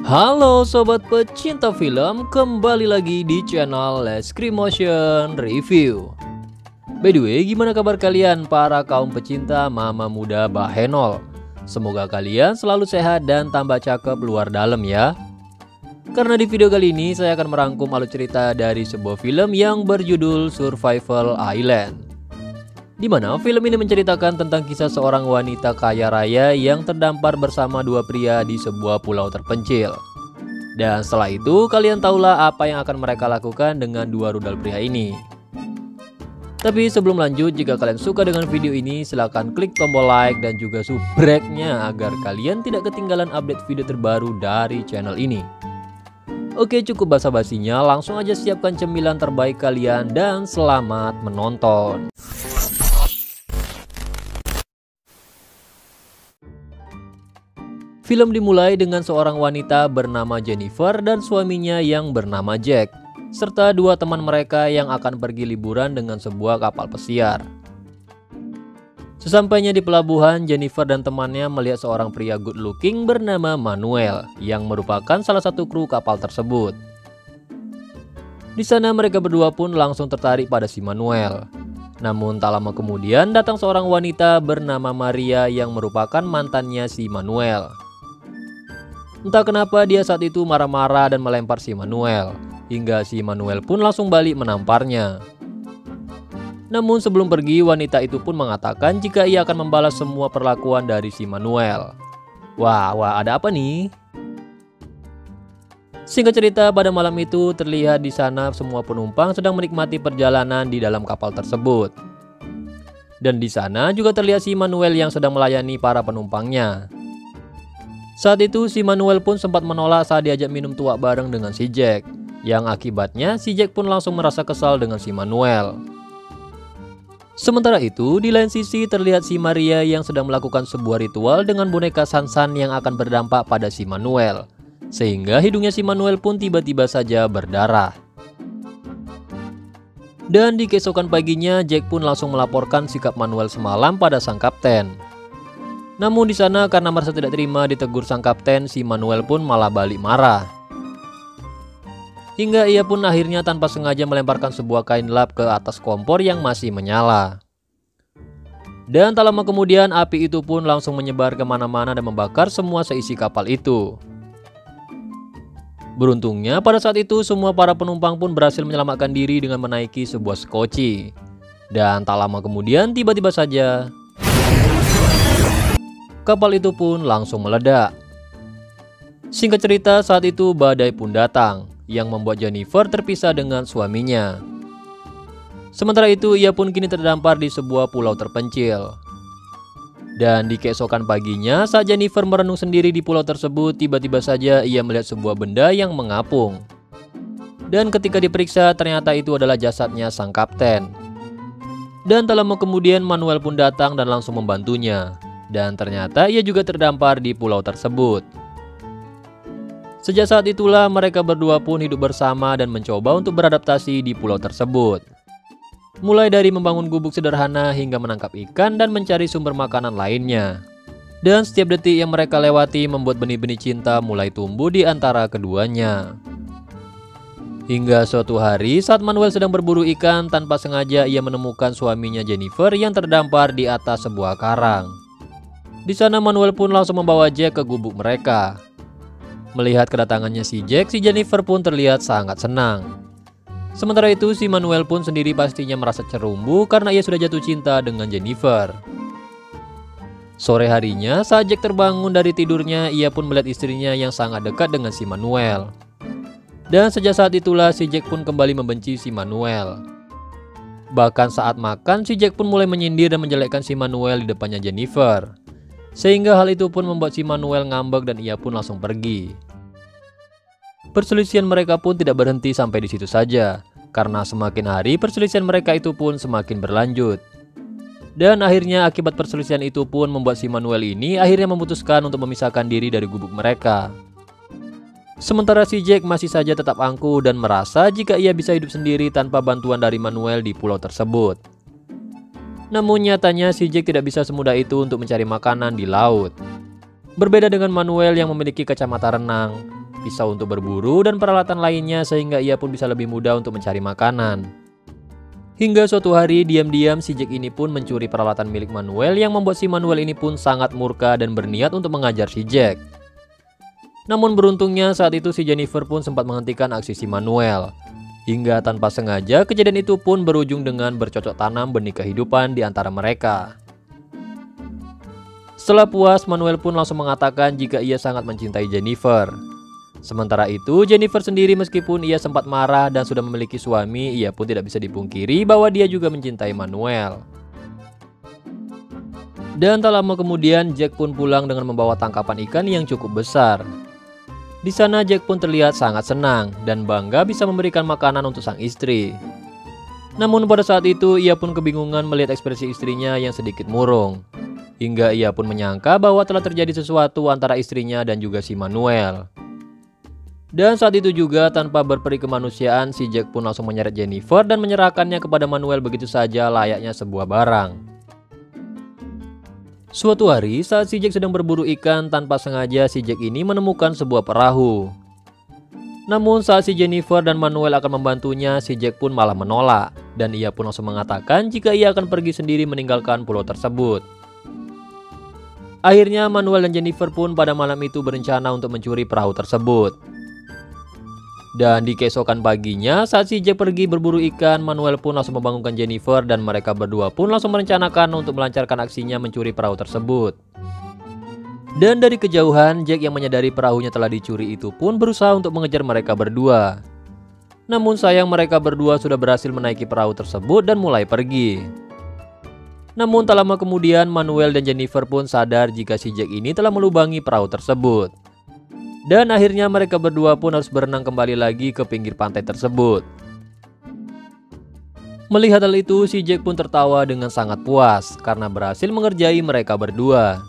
Halo sobat pecinta film, kembali lagi di channel Leskri Motion Review. By the way, gimana kabar kalian para kaum pecinta mama muda Bahenol? Semoga kalian selalu sehat dan tambah cakep luar dalam ya. Karena di video kali ini saya akan merangkum alur cerita dari sebuah film yang berjudul Survival Island, di mana film ini menceritakan tentang kisah seorang wanita kaya raya yang terdampar bersama dua pria di sebuah pulau terpencil. Dan setelah itu kalian tahulah apa yang akan mereka lakukan dengan dua rudal pria ini. Tapi sebelum lanjut, jika kalian suka dengan video ini silahkan klik tombol like dan juga subscribe-nya agar kalian tidak ketinggalan update video terbaru dari channel ini. Oke, cukup basa-basinya, langsung aja siapkan cemilan terbaik kalian dan selamat menonton. Film dimulai dengan seorang wanita bernama Jennifer dan suaminya yang bernama Jack, serta dua teman mereka yang akan pergi liburan dengan sebuah kapal pesiar. Sesampainya di pelabuhan, Jennifer dan temannya melihat seorang pria good looking bernama Manuel yang merupakan salah satu kru kapal tersebut. Di sana mereka berdua pun langsung tertarik pada si Manuel. Namun tak lama kemudian datang seorang wanita bernama Maria yang merupakan mantannya si Manuel. Entah kenapa dia saat itu marah-marah dan melempar si Manuel, hingga si Manuel pun langsung balik menamparnya. Namun sebelum pergi, wanita itu pun mengatakan jika ia akan membalas semua perlakuan dari si Manuel. Wah, ada apa nih? Singkat cerita, pada malam itu terlihat di sana semua penumpang sedang menikmati perjalanan di dalam kapal tersebut. Dan di sana juga terlihat si Manuel yang sedang melayani para penumpangnya. Saat itu si Manuel pun sempat menolak saat diajak minum tuak bareng dengan si Jack, yang akibatnya si Jack pun langsung merasa kesal dengan si Manuel. Sementara itu, di lain sisi terlihat si Maria yang sedang melakukan sebuah ritual dengan boneka Sansan yang akan berdampak pada si Manuel, sehingga hidungnya si Manuel pun tiba-tiba saja berdarah. Dan di keesokan paginya, Jack pun langsung melaporkan sikap Manuel semalam pada sang kapten. Namun di sana karena merasa tidak terima ditegur sang kapten, si Manuel pun malah balik marah. Hingga ia pun akhirnya tanpa sengaja melemparkan sebuah kain lap ke atas kompor yang masih menyala. Dan tak lama kemudian api itu pun langsung menyebar kemana-mana dan membakar semua seisi kapal itu. Beruntungnya pada saat itu semua para penumpang pun berhasil menyelamatkan diri dengan menaiki sebuah skoci. Dan tak lama kemudian tiba-tiba saja kapal itu pun langsung meledak. Singkat cerita, saat itu badai pun datang yang membuat Jennifer terpisah dengan suaminya. Sementara itu ia pun kini terdampar di sebuah pulau terpencil. Dan di keesokan paginya saat Jennifer merenung sendiri di pulau tersebut, tiba-tiba saja ia melihat sebuah benda yang mengapung. Dan ketika diperiksa ternyata itu adalah jasadnya sang kapten. Dan tak lama kemudian Manuel pun datang dan langsung membantunya. Dan ternyata ia juga terdampar di pulau tersebut. Sejak saat itulah mereka berdua pun hidup bersama dan mencoba untuk beradaptasi di pulau tersebut. Mulai dari membangun gubuk sederhana hingga menangkap ikan dan mencari sumber makanan lainnya. Dan setiap detik yang mereka lewati membuat benih-benih cinta mulai tumbuh di antara keduanya. Hingga suatu hari saat Manuel sedang berburu ikan, tanpa sengaja ia menemukan suaminya Jennifer yang terdampar di atas sebuah karang. Di sana Manuel pun langsung membawa Jack ke gubuk mereka. Melihat kedatangannya si Jack, si Jennifer pun terlihat sangat senang. Sementara itu si Manuel pun sendiri pastinya merasa cerumbu karena ia sudah jatuh cinta dengan Jennifer. Sore harinya saat Jack terbangun dari tidurnya, ia pun melihat istrinya yang sangat dekat dengan si Manuel. Dan sejak saat itulah si Jack pun kembali membenci si Manuel. Bahkan saat makan si Jack pun mulai menyindir dan menjelekkan si Manuel di depannya Jennifer. Sehingga hal itu pun membuat si Manuel ngambek dan ia pun langsung pergi. Perselisihan mereka pun tidak berhenti sampai di situ saja, karena semakin hari perselisihan mereka itu pun semakin berlanjut. Dan akhirnya akibat perselisihan itu pun membuat si Manuel ini akhirnya memutuskan untuk memisahkan diri dari gubuk mereka. Sementara si Jack masih saja tetap angkuh dan merasa jika ia bisa hidup sendiri tanpa bantuan dari Manuel di pulau tersebut. Namun nyatanya si Jack tidak bisa semudah itu untuk mencari makanan di laut. Berbeda dengan Manuel yang memiliki kacamata renang, pisau untuk berburu, dan peralatan lainnya sehingga ia pun bisa lebih mudah untuk mencari makanan. Hingga suatu hari, diam-diam si Jack ini pun mencuri peralatan milik Manuel yang membuat si Manuel ini pun sangat murka dan berniat untuk mengajar si Jack. Namun beruntungnya saat itu si Jennifer pun sempat menghentikan aksi si Manuel. Hingga tanpa sengaja kejadian itu pun berujung dengan bercocok tanam benih kehidupan di antara mereka. Setelah puas, Manuel pun langsung mengatakan jika ia sangat mencintai Jennifer. Sementara itu, Jennifer sendiri meskipun ia sempat marah dan sudah memiliki suami, ia pun tidak bisa dipungkiri bahwa dia juga mencintai Manuel. Dan tak lama kemudian, Jack pun pulang dengan membawa tangkapan ikan yang cukup besar. Di sana Jack pun terlihat sangat senang dan bangga bisa memberikan makanan untuk sang istri. Namun pada saat itu, ia pun kebingungan melihat ekspresi istrinya yang sedikit murung. Hingga ia pun menyangka bahwa telah terjadi sesuatu antara istrinya dan juga si Manuel. Dan saat itu juga tanpa berperi kemanusiaan, si Jack pun langsung menyeret Jennifer dan menyerahkannya kepada Manuel begitu saja layaknya sebuah barang. Suatu hari saat si Jack sedang berburu ikan, tanpa sengaja si Jack ini menemukan sebuah perahu. Namun saat si Jennifer dan Manuel akan membantunya, si Jack pun malah menolak. Dan ia pun langsung mengatakan jika ia akan pergi sendiri meninggalkan pulau tersebut. Akhirnya Manuel dan Jennifer pun pada malam itu berencana untuk mencuri perahu tersebut. Dan di keesokan paginya saat si Jack pergi berburu ikan, Manuel pun langsung membangunkan Jennifer dan mereka berdua pun langsung merencanakan untuk melancarkan aksinya mencuri perahu tersebut. Dan dari kejauhan, Jack yang menyadari perahunya telah dicuri itu pun berusaha untuk mengejar mereka berdua. Namun sayang mereka berdua sudah berhasil menaiki perahu tersebut dan mulai pergi. Namun tak lama kemudian Manuel dan Jennifer pun sadar jika si Jack ini telah melubangi perahu tersebut. Dan akhirnya mereka berdua pun harus berenang kembali lagi ke pinggir pantai tersebut. Melihat hal itu, si Jack pun tertawa dengan sangat puas karena berhasil mengerjai mereka berdua.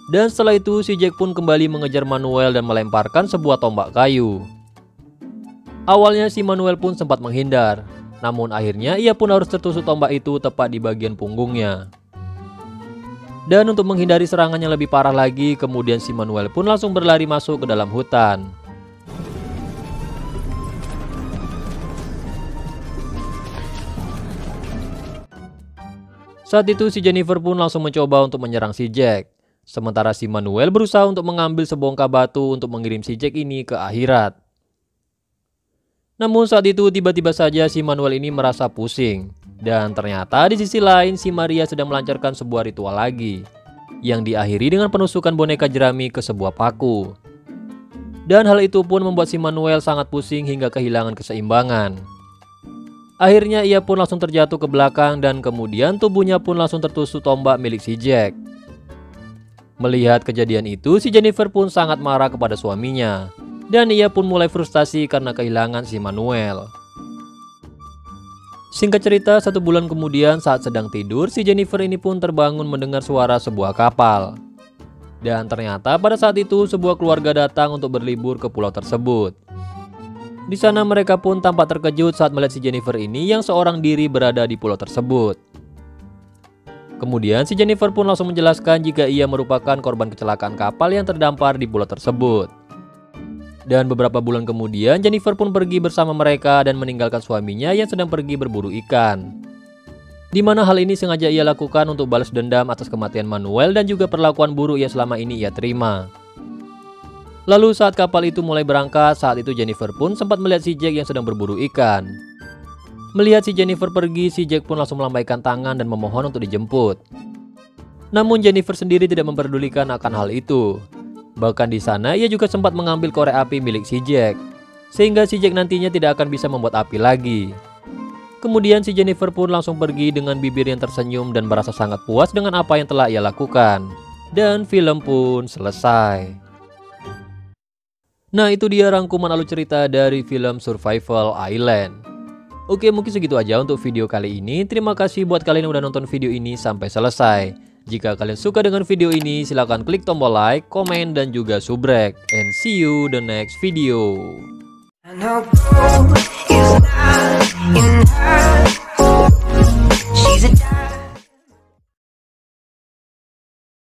Dan setelah itu si Jack pun kembali mengejar Manuel dan melemparkan sebuah tombak kayu. Awalnya si Manuel pun sempat menghindar, namun akhirnya ia pun harus tertusuk tombak itu tepat di bagian punggungnya. Dan untuk menghindari serangan yang lebih parah lagi, kemudian si Manuel pun langsung berlari masuk ke dalam hutan. Saat itu si Jennifer pun langsung mencoba untuk menyerang si Jack. Sementara si Manuel berusaha untuk mengambil sebongkah batu untuk mengirim si Jack ini ke akhirat. Namun saat itu tiba-tiba saja si Manuel ini merasa pusing. Dan ternyata di sisi lain si Maria sedang melancarkan sebuah ritual lagi, yang diakhiri dengan penusukan boneka jerami ke sebuah paku. Dan hal itu pun membuat si Manuel sangat pusing hingga kehilangan keseimbangan. Akhirnya ia pun langsung terjatuh ke belakang dan kemudian tubuhnya pun langsung tertusuk tombak milik si Jack. Melihat kejadian itu, si Jennifer pun sangat marah kepada suaminya. Dan ia pun mulai frustasi karena kehilangan si Manuel. Singkat cerita, 1 bulan kemudian saat sedang tidur, si Jennifer ini pun terbangun mendengar suara sebuah kapal. Dan ternyata pada saat itu sebuah keluarga datang untuk berlibur ke pulau tersebut. Di sana mereka pun tampak terkejut saat melihat si Jennifer ini yang seorang diri berada di pulau tersebut. Kemudian si Jennifer pun langsung menjelaskan jika ia merupakan korban kecelakaan kapal yang terdampar di pulau tersebut. Dan beberapa bulan kemudian Jennifer pun pergi bersama mereka dan meninggalkan suaminya yang sedang pergi berburu ikan. Di mana hal ini sengaja ia lakukan untuk balas dendam atas kematian Manuel dan juga perlakuan buruk yang selama ini ia terima. Lalu saat kapal itu mulai berangkat, saat itu Jennifer pun sempat melihat si Jack yang sedang berburu ikan. Melihat si Jennifer pergi, si Jack pun langsung melambaikan tangan dan memohon untuk dijemput. Namun Jennifer sendiri tidak memperdulikan akan hal itu. Bahkan di sana ia juga sempat mengambil korek api milik si Jack, sehingga si Jack nantinya tidak akan bisa membuat api lagi. Kemudian si Jennifer pun langsung pergi dengan bibir yang tersenyum dan merasa sangat puas dengan apa yang telah ia lakukan. Dan film pun selesai. Nah, itu dia rangkuman alur cerita dari film Survival Island. Oke, mungkin segitu aja untuk video kali ini. Terima kasih buat kalian yang udah nonton video ini sampai selesai. Jika kalian suka dengan video ini, silahkan klik tombol like, komen, dan juga subrek. And see you the next video.